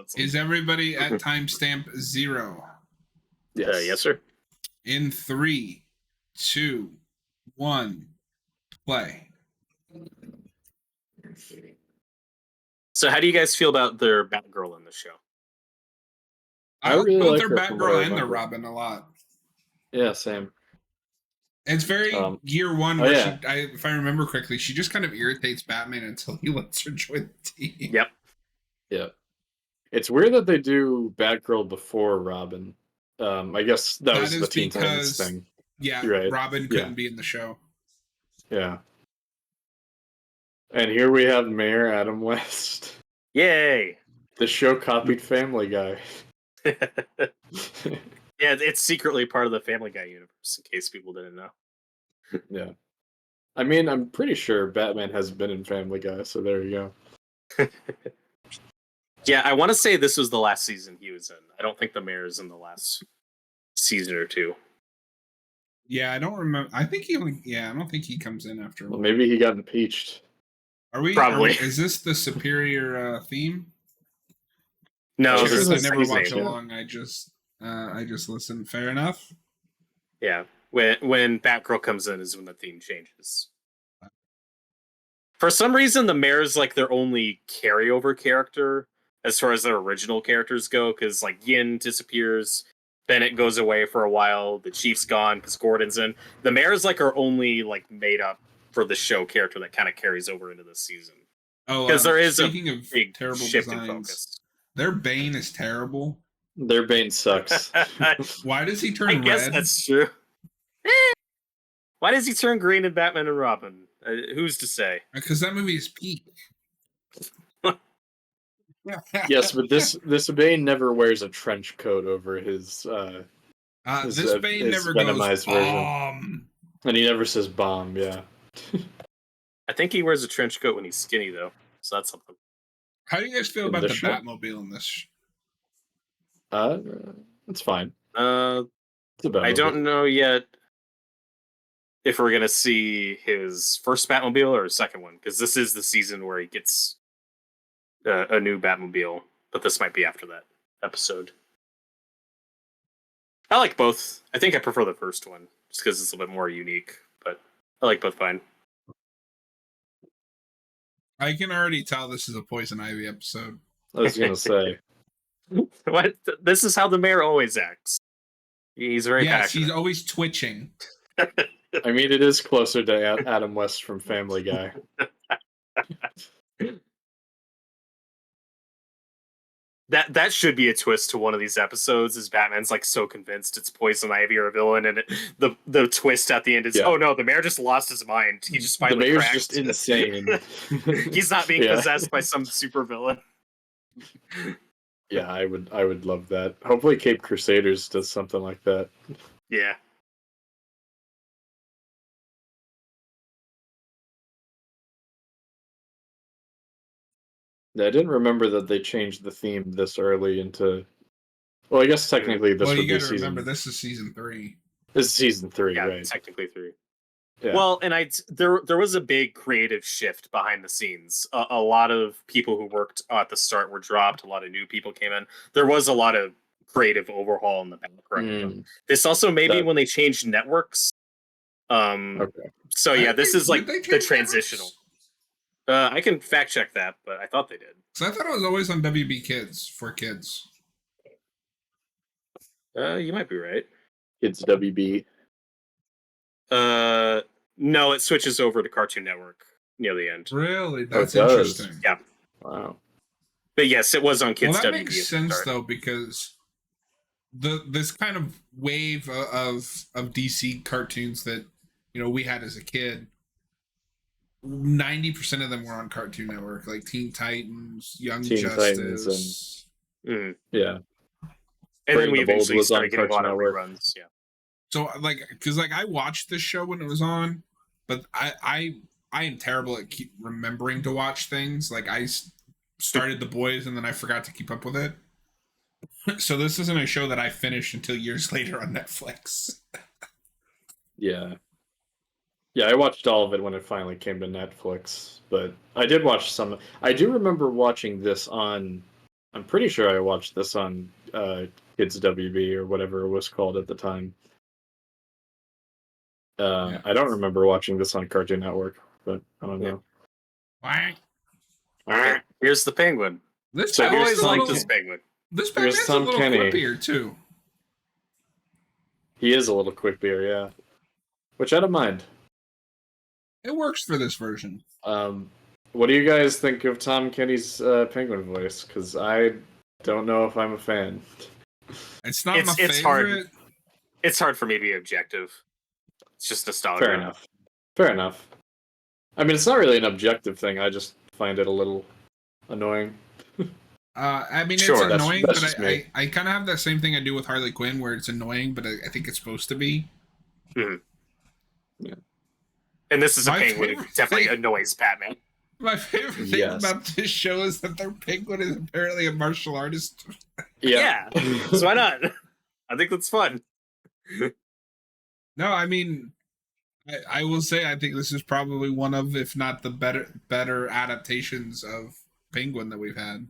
Let's Is everybody at timestamp 0? Yes, sir. In 3, 2, 1, play. So how do you guys feel about their Batgirl in the show? I like really both like their her from what I Batgirl and their remember. Robin a lot. Yeah, same. It's very year one where she, if I remember correctly, she just kind of irritates Batman until he lets her join the team. Yep. Yeah. It's weird that they do Batgirl before Robin. I guess that was the Teen Titans thing. Yeah, right. Robin couldn't be in the show. Yeah. And here we have Mayor Adam West. Yay! The show copied Family Guy. Yeah, it's secretly part of the Family Guy universe, in case people didn't know. Yeah. I mean, I'm pretty sure Batman has been in Family Guy, so there you go. Yeah, I want to say this was the last season he was in. I don't think the mayor's in the last season or two. Yeah, I don't remember. I think he only. Yeah, I don't think he comes in after. Well, maybe he got impeached. Are we? Probably. Is this the Superior theme? No, I this is never watch season. along. I just listen. Fair enough. Yeah, when Batgirl comes in is when the theme changes. For some reason, the mayor's like their only carryover character as far as their original characters go, because like Yin disappears, Bennett goes away for a while, the Chief's gone because Gordon's in. The mayor's like our only like made up for the show character that kind of carries over into this season. Oh, because there is a big terrible shift designs. in focus. Their Bane is terrible. Their Bane sucks. Why does he turn red? I guess that's true. Why does he turn green in Batman and Robin? Who's to say? Because that movie is peak. Yes, but this Bane never wears a trench coat over his. This Bane never goes bomb, and he never says bomb. Yeah. I think he wears a trench coat when he's skinny, though, so that's something. How do you guys feel about the Batmobile in this? It's fine. I don't know yet if we're gonna see his first Batmobile or his second one, because this is the season where he gets a new Batmobile, but this might be after that episode. I like both. I think I prefer the first one, just because it's a bit more unique, but I like both fine. I can already tell this is a Poison Ivy episode. I was gonna say. What? This is how the mayor always acts. He's very passionate. He's always twitching. I mean, it is closer to Adam West from Family Guy. That should be a twist to one of these episodes. Is Batman's like so convinced it's Poison Ivy or a villain, and the twist at the end is, oh no, the mayor just lost his mind. He just finally the mayor's cracked. Just insane. He's not being possessed by some super villain. Yeah, I would love that. Hopefully, Cape Crusaders does something like that. Yeah. I didn't remember that they changed the theme this early into. Well, I guess technically this would be season. Well, you got to remember this is season 3. This is season 3, yeah, right? Technically 3. Yeah. Well, and there was a big creative shift behind the scenes. A lot of people who worked at the start were dropped. A lot of new people came in. There was a lot of creative overhaul in the background. This also maybe when they changed networks. Okay. So yeah, this is like the transitional. I can fact check that, but I thought they did. So I thought it was always on WB Kids for kids. You might be right. Kids WB. No, it switches over to Cartoon Network near the end. Really? That's interesting. Yeah. Wow. But yes, it was on Kids WB. Well, that makes sense though, because this kind of wave of DC cartoons that we had as a kid, 90% of them were on Cartoon Network, like Teen Titans, Young Justice. Yeah. And then we eventually started getting a lot of reruns. Yeah. So because I watched this show when it was on, but I am terrible at remembering to watch things. Like I started The Boys and then I forgot to keep up with it. So this isn't a show that I finished until years later on Netflix. Yeah. Yeah, I watched all of it when it finally came to Netflix, but I did watch some. I do remember watching this on I'm pretty sure I watched this on Kids WB or whatever it was called at the time. I don't remember watching this on Cartoon Network, but I don't know. Here's the penguin. I've always liked this penguin. This Batman's a little quippier too. He is a little quippier, yeah. Which I don't mind. It works for this version. What do you guys think of Tom Kenny's penguin voice? Because I don't know if I'm a fan. It's not my favorite. It's hard for me to be objective. It's just nostalgia. Fair enough. I mean, it's not really an objective thing. I just find it a little annoying. I mean, it's annoying, but I kind of have that same thing I do with Harley Quinn, where it's annoying, but I think it's supposed to be. Mm-hmm. Yeah. And this is a penguin who definitely annoys Batman. My favorite thing about this show is that their penguin is apparently a martial artist. Yeah. So why not? I think that's fun. No, I mean, I will say I think this is probably one of, if not the better adaptations of Penguin that we've had.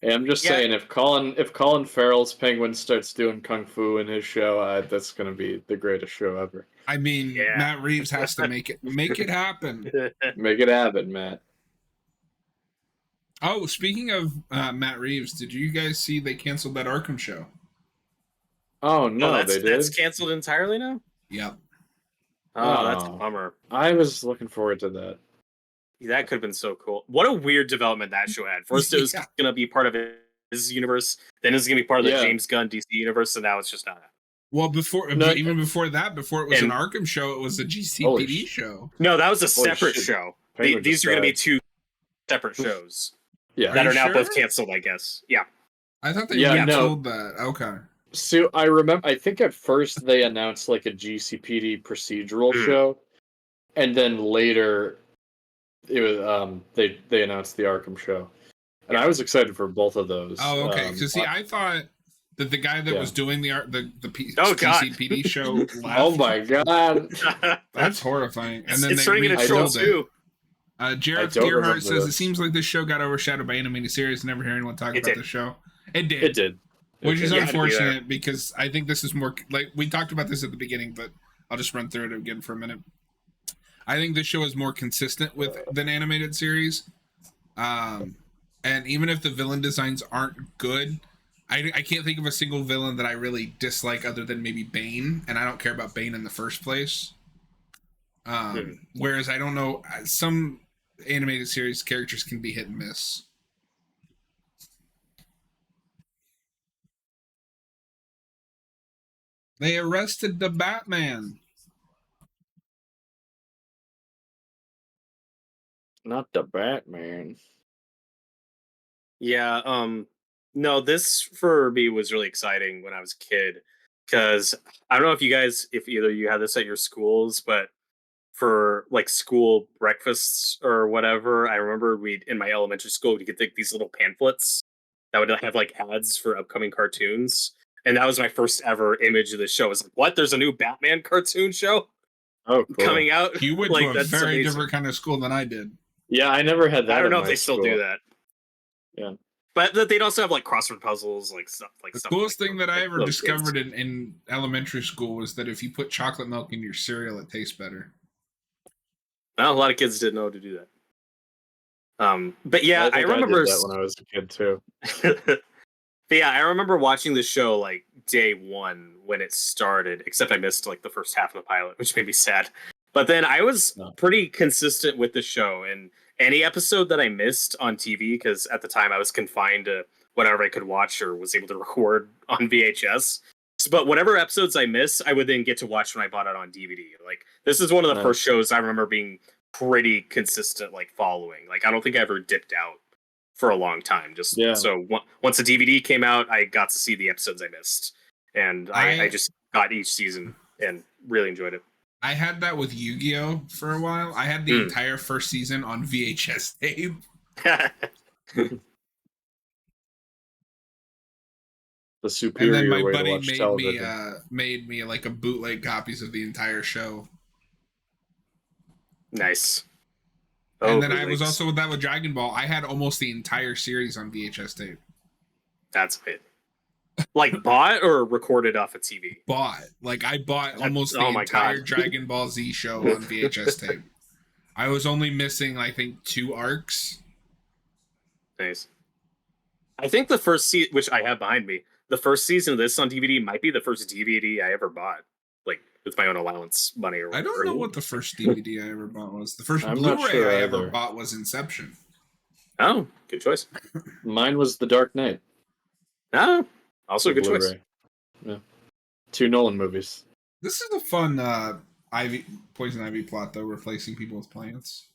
Hey, I'm just saying, if Colin Farrell's Penguin starts doing kung fu in his show, that's going to be the greatest show ever. I mean, Matt Reeves has to make it happen. Make it happen, Matt. Oh, speaking of Matt Reeves, did you guys see they canceled that Arkham show? Oh no, they did. That's canceled entirely now. Yep. Oh, that's a bummer. I was looking forward to that. That could have been so cool. What a weird development that show had. First, it was going to be part of his universe. Then it was going to be part of the James Gunn DC universe, and now it's just not. Well, before it was an Arkham show, it was a GCPD show. No, that was a separate show. These are going to be two separate shows. That are now both canceled, I guess. Yeah. I thought they canceled that. Okay. So I remember. I think at first they announced like a GCPD procedural show, and then later it was they announced the Arkham show, and I was excited for both of those. Oh, okay. Because I thought that the guy that was doing the GCPD show left. Oh my god, that's horrifying. And then it's turning into troll too. Jared Gearhart says it seems like this show got overshadowed by animated series. Never hear anyone talk about the show. It did. It did. Which is unfortunate because I think this is more like we talked about this at the beginning, but I'll just run through it again for a minute. I think this show is more consistent with than animated series. And even if the villain designs aren't good, I can't think of a single villain that I really dislike other than maybe Bane, and I don't care about Bane in the first place. Whereas I don't know, some animated series characters can be hit and miss. They arrested the Batman. Not the Batman. Yeah, no, this for me was really exciting when I was a kid because I don't know if either you had this at your schools, but for like school breakfasts or whatever, I remember in my elementary school, we could take these little pamphlets that would have like ads for upcoming cartoons. And that was my first ever image of the show. I was like, what? There's a new Batman cartoon show coming out? You went to a very different kind of school than I did. Yeah, I never had that. I don't know if they still do that. Yeah. But they'd also have like crossword puzzles, like stuff like the coolest thing that I ever discovered in elementary school was that if you put chocolate milk in your cereal, it tastes better. Well, a lot of kids didn't know to do that. But yeah, I remember I did that when I was a kid too. But yeah, I remember watching the show like day one when it started, except I missed like the first half of the pilot, which made me sad. But then I was pretty consistent with the show, and any episode that I missed on TV, because at the time I was confined to whatever I could watch or was able to record on VHS. But whatever episodes I miss, I would then get to watch when I bought it on DVD. Like, this is one of the first shows I remember being pretty consistent, like following. Like, I don't think I ever dipped out for a long time. So once the DVD came out, I got to see the episodes I missed, and I just got each season and really enjoyed it. I had that with Yu-Gi-Oh for a while. I had the entire first season on VHS tape. The superior and then my way buddy to watch television. made me like a bootleg copies of the entire show. Nice. And then I was also with that with Dragon Ball. I had almost the entire series on VHS tape. That's it. Like bought or recorded off a TV? Bought. Like I bought almost the entire Dragon Ball Z show on VHS tape. I was only missing, I think, 2 arcs. Nice. I think the first season, which I have behind me, the first season of this on DVD might be the first DVD I ever bought, like with my own allowance money. Or I don't know what the first DVD I ever bought was. The first I'm Blu-ray not sure I either. ever bought was Inception. Oh, good choice. Mine was The Dark Knight. Oh, also a good Blu-ray. choice. Yeah. 2 Nolan movies. This is a fun Poison Ivy plot, though, replacing people with plants.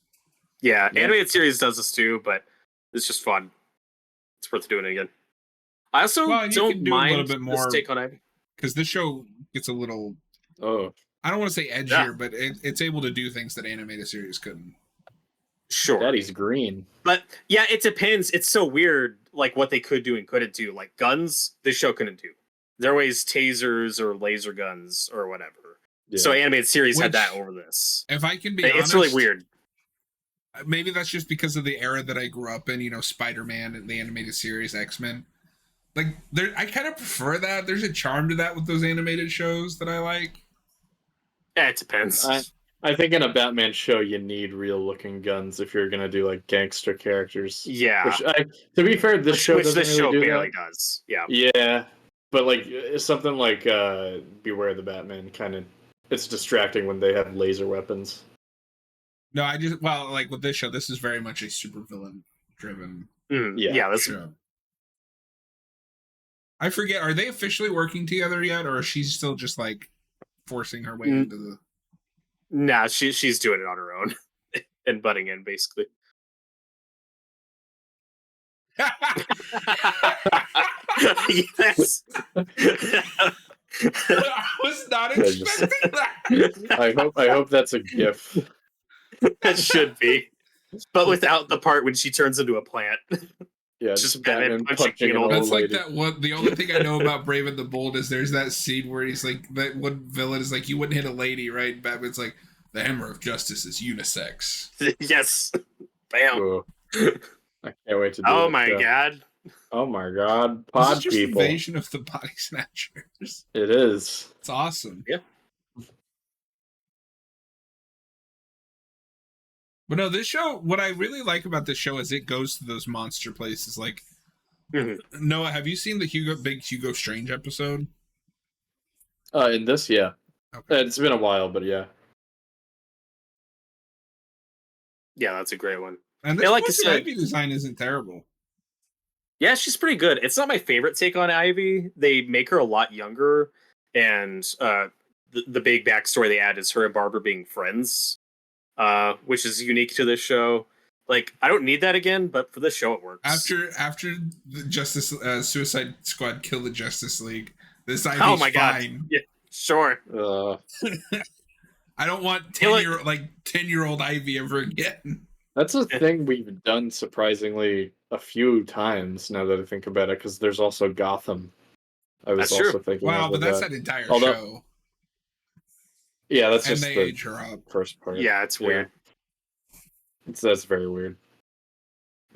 Yeah, animated series does this too, but it's just fun. It's worth doing it again. I also don't mind a little bit more take on Ivy, because this show gets a little. Oh, I don't want to say edgier, but it's able to do things that animated series couldn't. Sure, Daddy's green. But yeah, it depends. It's so weird, like what they could do and couldn't do. Like guns, this show couldn't do. There are always tasers or laser guns or whatever. Yeah. So animated series had that over this. If I can be honest, it's really weird. Maybe that's just because of the era that I grew up in, Spider-Man and the animated series, X-Men. Like, I kind of prefer that. There's a charm to that with those animated shows that I like. Yeah, it depends. I think in a Batman show, you need real-looking guns if you're going to do, like, gangster characters. Yeah. Which, to be fair, this show doesn't really do barely that. does. Yeah. Yeah. But, like, something like Beware the Batman kind of... It's distracting when they have laser weapons. No, like with this show, this is very much a supervillain driven show. I forget, are they officially working together yet, or is she still just like forcing her way into the... Nah, she's doing it on her own and butting in, basically. Yes. I was not expecting that. I hope that's a gif. That should be, but without the part when she turns into a plant. Yeah, just Batman punching an old That's lady. Like that one. The only thing I know about Brave and the Bold is there's that scene where he's like, that one villain is like, you wouldn't hit a lady, right? And Batman's like, the hammer of justice is unisex. Yes. Bam. Ooh. I can't wait to do Oh my god. Oh my god. Pod this is just people. Invasion of the Body Snatchers. It is. It's awesome. Yeah. But no, this show, what I really like about this show is it goes to those monster places. Like, Noah, have you seen the big Hugo Strange episode? In this, yeah. Okay. It's been a while, but yeah. Yeah, that's a great one. And this Ivy design isn't terrible. Yeah, she's pretty good. It's not my favorite take on Ivy. They make her a lot younger, and the big backstory they add is her and Barbara being friends. Which is unique to this show. Like, I don't need that again, but for this show it works. After the Suicide Squad kill the Justice League, this Ivy's fine. God. Yeah, sure. I don't want 10-year-old Ivy ever again. That's a thing we've done surprisingly a few times now that I think about it, because there's also Gotham. I was also thinking. Wow, but that's that entire show. Yeah, that's and just they the age her up. First part. Yeah, it's weird. That's very weird.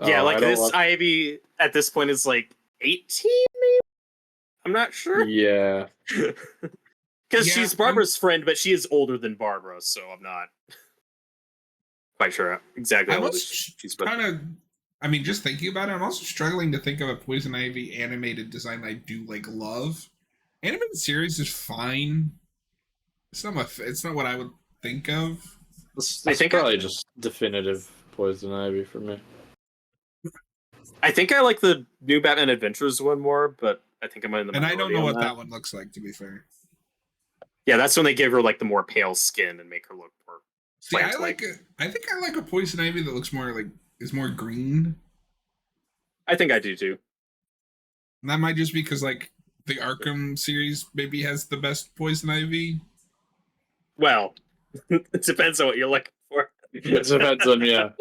Yeah, like this Ivy at this point is like 18, maybe? I'm not sure. Yeah. Because she's Barbara's friend, but she is older than Barbara, so I'm not quite sure exactly how she's kind of... I mean, just thinking about it, I'm also struggling to think of a Poison Ivy animated design I do love. Animated series is fine. It's not what I would think of. I think probably just definitive Poison Ivy for me. I think I like the new Batman Adventures one more, but I think I'm in the minority. And I don't know what that one looks like, to be fair. Yeah, that's when they give her like the more pale skin and make her look more. See, I think I like a Poison Ivy that looks is more green. I think I do too. And that might just be because like the Arkham series maybe has the best Poison Ivy. Well, it depends on what you're looking for. It depends on, yeah.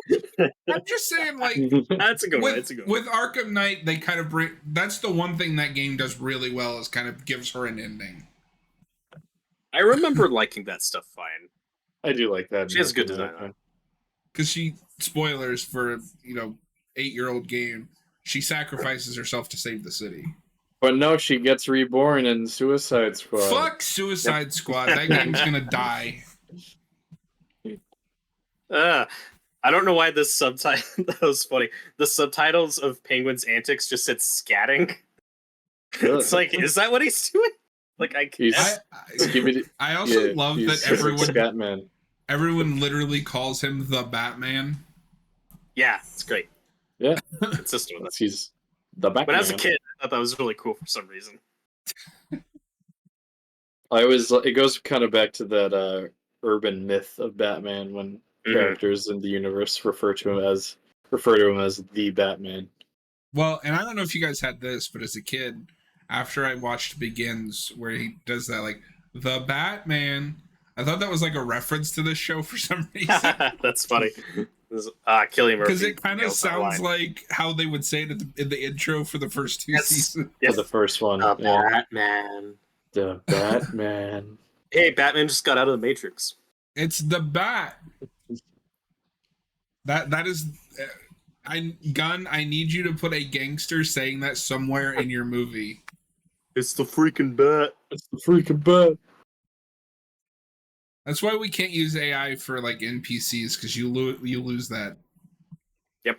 I'm just saying, like, that's a good one. That's a good one. With Arkham Knight, they kind of bring. That's the one thing that game does really well is kind of gives her an ending. I remember liking that stuff fine. I do like that. She has a good design. Because spoilers for 8-year-old game. She sacrifices herself to save the city. But no, she gets reborn in Suicide Squad. Fuck Suicide Squad. That game's gonna die. I don't know why this subtitle that was funny. The subtitles of Penguin's antics just said scatting. It's like, is that what he's doing? Like, I also love that everyone literally calls him the Batman. Yeah, it's great. Yeah, consistent with it. He's the Batman. When I was a kid, I thought that was really cool for some reason. It goes kind of back to that urban myth of Batman when characters in the universe refer to him as the Batman. Well, and I don't know if you guys had this, but as a kid, after I watched Begins, where he does that, like, the Batman, I thought that was like a reference to this show for some reason. That's funny. Cillian Murphy. Because it kind of sounds like how they would say it in the intro for the first two seasons. For the first one. The Batman. The Batman. Hey, Batman just got out of the Matrix. It's the Bat. That is... I need you to put a gangster saying that somewhere in your movie. It's the freaking Bat. It's the freaking Bat. That's why we can't use AI for like NPCs, because you lose that. Yep.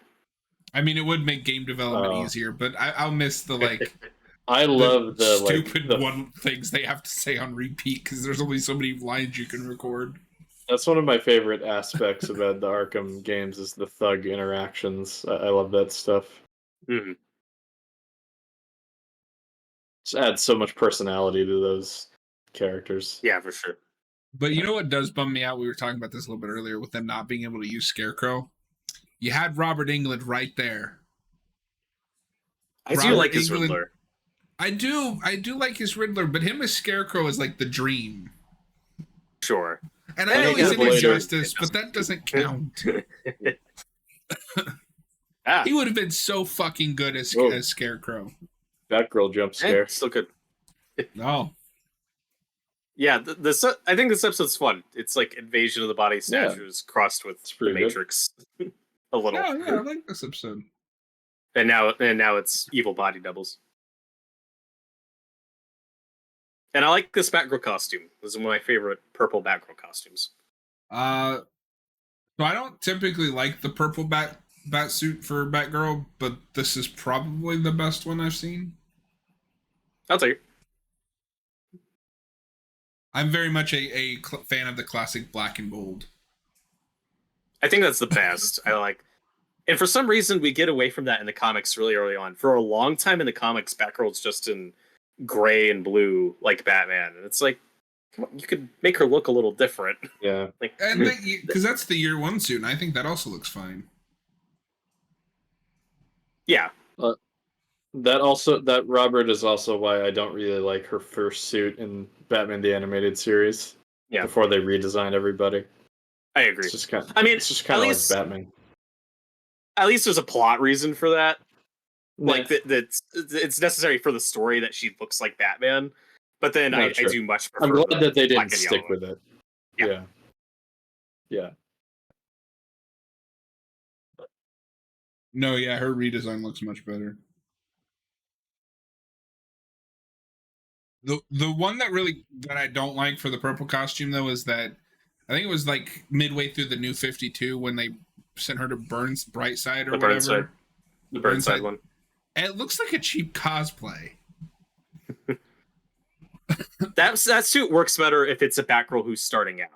I mean, it would make game development easier, but I'll miss the like. I love the stupid things they have to say on repeat because there's only so many lines you can record. That's one of my favorite aspects about the Arkham games is the thug interactions. I love that stuff. Mm-hmm. Just adds so much personality to those characters. Yeah, for sure. But you know what does bum me out? We were talking about this a little bit earlier with them not being able to use Scarecrow. You had Robert Englund right there. I do like his Riddler. I do like his Riddler, but him as Scarecrow is like the dream. Sure. And I know he's in Injustice, but that doesn't count. He would have been so fucking good as Scarecrow. Batgirl jump scare. Still good. No. Yeah, I think this episode's fun. It's like Invasion of the Body Snatchers crossed with the Matrix. A little. Yeah, I like this episode. And now it's evil body doubles. And I like this Batgirl costume. This is one of my favorite purple Batgirl costumes. So I don't typically like the purple bat suit for Batgirl, but this is probably the best one I've seen. I'll take it. I'm very much a fan of the classic black and gold. I think that's the best. And for some reason, we get away from that in the comics really early on. For a long time in the comics, Batgirl's just in gray and blue like Batman, and it's like, come on, you could make her look a little different. Yeah, and because that's the year one suit, and I think that also looks fine. Yeah, that Robert is also why I don't really like her first suit in Batman the Animated Series. Yeah, before they redesigned everybody. I agree. It's just kind of like Batman. At least there's a plot reason for that. Like that's it's necessary for the story that she looks like Batman, but then I do much prefer. I'm glad that they didn't stick with it. Yeah. No, yeah, her redesign looks much better. The one that I don't like for the purple costume though is that I think it was like midway through the New 52 when they sent her to Brightside or whatever. The Burnside one. And it looks like a cheap cosplay. that suit works better if it's a Batgirl who's starting out,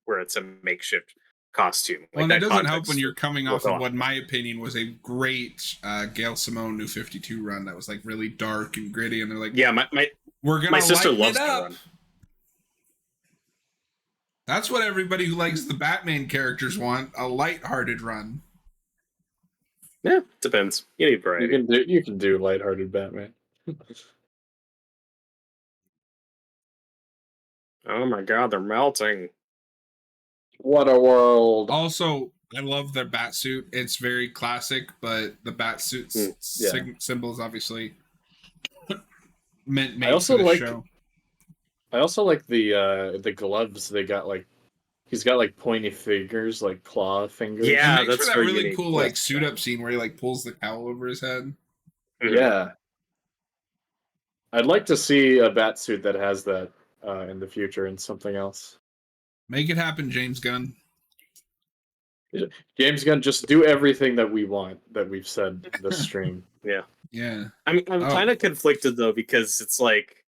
where it's a makeshift costume. Well, and it doesn't help when you're coming off of what, in my opinion, was a great Gail Simone New 52 run that was like really dark and gritty, and they're like, yeah, my sister loves that run. That's what everybody who likes the Batman characters want, a lighthearted run. Yeah, depends. You need variety. You can do lighthearted Batman. Oh my god, they're melting. What a world. Also, I love their bat suit. It's very classic, but the bat suit symbol is obviously made for the show. I also like the gloves they got like He's got like pointy fingers, like claw fingers. Yeah, and makes that's for that very really unique. cool like Yes. suit up scene where he like pulls the cowl over his head. Mhm. Yeah. I'd like to see a bat suit that has that in the future and something else. Make it happen, James Gunn. James Gunn, just do everything that we want that we've said this stream. Yeah. Yeah. I mean, I'm Oh. kind of conflicted though because it's like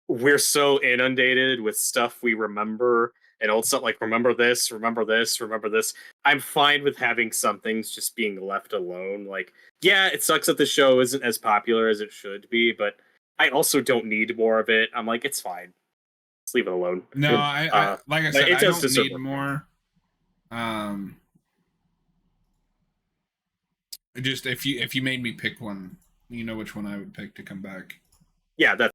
we're so inundated with stuff we remember and old stuff like remember this, remember this, remember this. I'm fine with having some things just being left alone. Like, yeah, it sucks that the show isn't as popular as it should be, but I also don't need more of it. I'm like, it's fine. Just leave it alone. No, I like I but said, it I does don't deserve need more. Just if you made me pick one, you know which one I would pick to come back. Yeah, that's